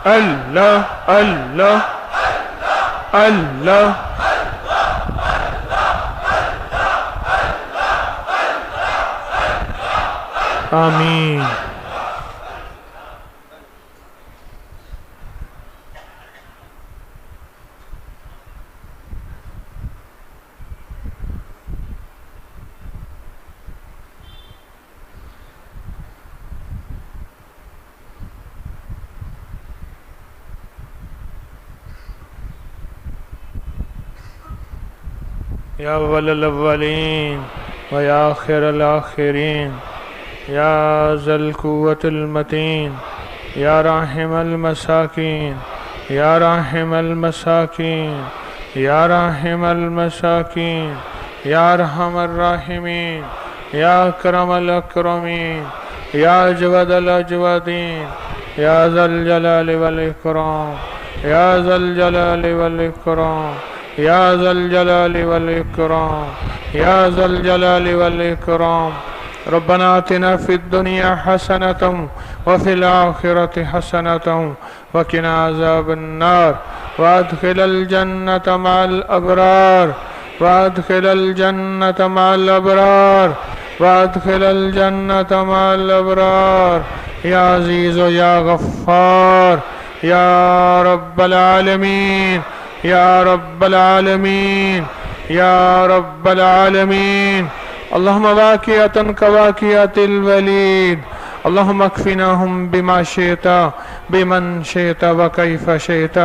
اللہ اللہ اللہ آمین۔ یا اول الاولین و یا آخر الاخرین، یا ذا القوة المتین، یا راحم المساکین، یا راحم المساکین، یا راحم المساکین، یا ارحم الراحمین، یا اکرم الاکرمین، یا اجود الاجودین، یا ذا الجلال والاکرام، یا ذا الجلال والاکرام، یا ذا الجلال والاکرام، یا ذا الجلال والاکرام۔ ربنا آتنا فی الدنیا حسنة وفی الآخرة حسنة وقنا عذاب النار، وادخل الجنة مع الأبرار، وادخل الجنة مع الأبرار، وادخل الجنة مع الأبرار، یا عزیز و یا غفار، یا رب العالمین، یا رب العالمین، یا رب العالمین۔ اللہم واقعتاً کواقعت الولید، اللہم اکفناہم بما شئت بمن شئت وکیف شئت،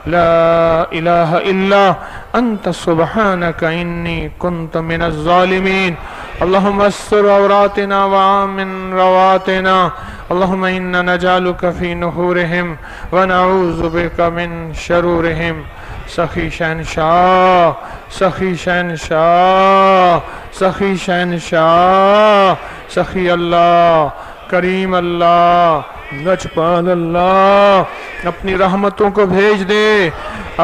لا الہ الا انت سبحانک انی کنت من الظالمین۔ اللہم استر عوراتنا وآمن رواتنا، اللہم انا نجعلک فی نحورہم ونعوذ بک من شرورہم۔ سخی شہنشاہ، سخی شہنشاہ، سخی شہنشاہ، سخی اللہ، کریم اللہ، گجپال اللہ، اپنی رحمتوں کو بھیج دے،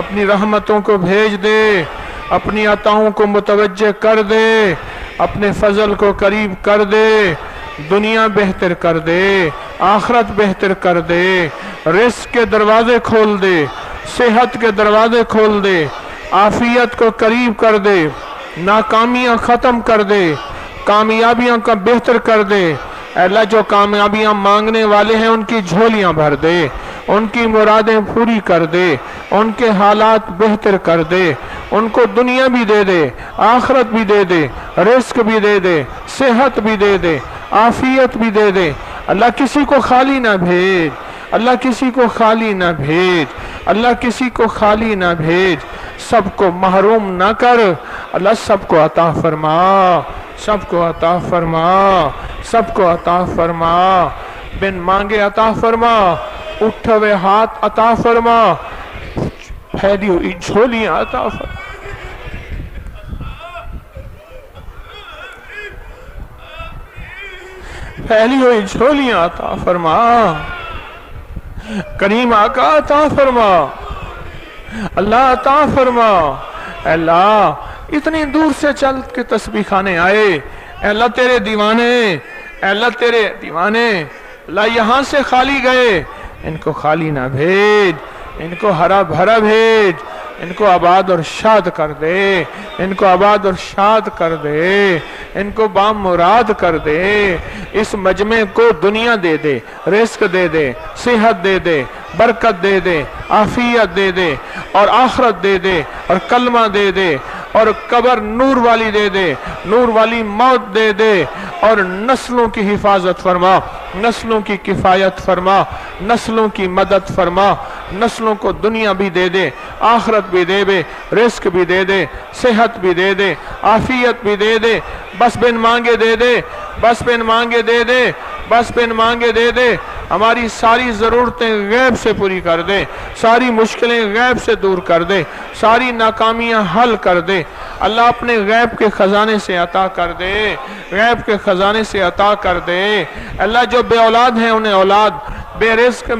اپنی رحمتوں کو بھیج دے، اپنی عطاؤں کو متوجہ کر دے، اپنے فضل کو قریب کر دے، دنیا بہتر کر دے، آخرت بہتر کر دے، رزق کے دروازے کھول دے، صحت کے دروازے کھول دے، عافیت کو قریب کر دے، ناکامیاں ختم کر دے، کامیابیاں کا بہتر کر دے۔ اے اللہ جو کامیابیاں مانگنے والے ہیں ان کی جھولیاں بھر دے، ان کی مرادیں پوری کر دے، ان کے حالات بہتر کر دے، ان کو دنیا بھی دے دے، آخرت بھی دے دے، رزق بھی دے دے، صحت بھی دے دے، عافیت بھی دے دے۔ اللہ کسی کو خالی نہ بھیج، اللہ کسی کو خالی نہ بھیج، اللہ کسی کو خالی نہ بھیج، سب کو محروم نہ کر، اللہ سب کو عطا فرما، سب کو عطا فرما، سب کو عطا فرما، بن مانگے عطا فرما، اٹھے ہوئے ہاتھ عطا فرما، پھیلی ہوئی جھولیاں عطا فرما۔ پھیلی ہوئی جھولیاں عطا فرما، کریم آقا عطا فرما، اللہ عطا فرما۔ اے اللہ اتنی دور سے چل کے تسبیح کھانے آئے، اے اللہ تیرے دیوانے، اے اللہ تیرے دیوانے، اللہ یہاں سے خالی گئے، ان کو خالی نہ بھیج، ان کو ہرا بھرا بھیج، ان کو آباد اور شاد کر دے، ان کو آباد اور شاد کر دے، ان کو بام مراد کر دے، اس مجمع کو دنیا دے دے، رزق دے دے، صحت دے دے، برکت دے دے، عافیت دے دے، اور آخرت دے دے، اور کلمہ دے دے، اور قبر نور والی دے دے، نور والی موت دے دے، اور نسلوں کی حفاظت فرما، نسلوں کی کفایت فرما، نسلوں کی مدد فرما، نسلوں کو دنیا بھی دے دے، آخرت بھی دے دے، رزق بھی دے دے، صحت بھی دے دے، عافیت بھی دے دے، بس بن مانگے دے دے، بس بن مانگے دے دے، بس بن مانگے دے دے، ہماری ساری ضرورتیں غیب سے پوری کر دے، ساری مشکلیں غیب سے دور کر دے، ساری ناکامیاں حل کر دے، اللہ اپنے غیب کے خزانے سے عطا کر دے، غیب کے خزانے سے عطا کر دے۔ اللہ جو بے اولاد ہیں انہیں اولاد، بے رزق،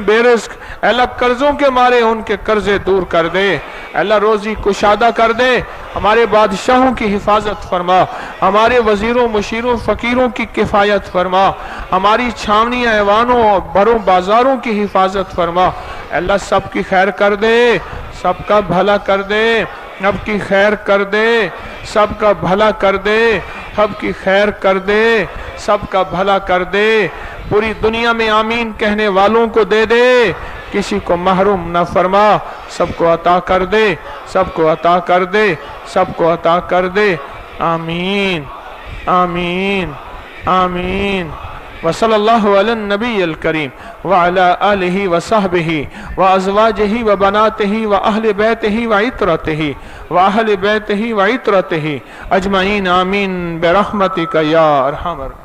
اللہ قرضوں کے مارے ان کے قرضے دور کر دے، اللہ روزی کشادہ کر دے، ہمارے بادشاہوں کی حفاظت فرما، ہمارے وزیروں مشیروں فقیروں کی کفایت فرما، ہماری چھاونی ایوانوں اور بروں بازاروں کی حفاظت فرما۔ اللہ سب کی خیر کر دے، سب کا بھلا کر دے، سب کی خیر کر دے، سب کا بھلا کر دے، سب کی خیر کر دے، سب کا بھلا کر دے۔ پوری دنیا میں آمین کہنے والوں کو دے دے، کسی کو محروم نہ فرما، سب کو عطا کر دے، سب کو عطا کر دے، سب کو عطا کر دے۔ آمین آمین آمین۔ وصلی اللہ علی النبی الکریم وعلی آلہ وصحبہ وازواجہ وبناتہ واہل بیتہ وعطرتہ واہل بیتہ وعطرتہ اجمعین آمین برحمتک یا ارحم الراحمین۔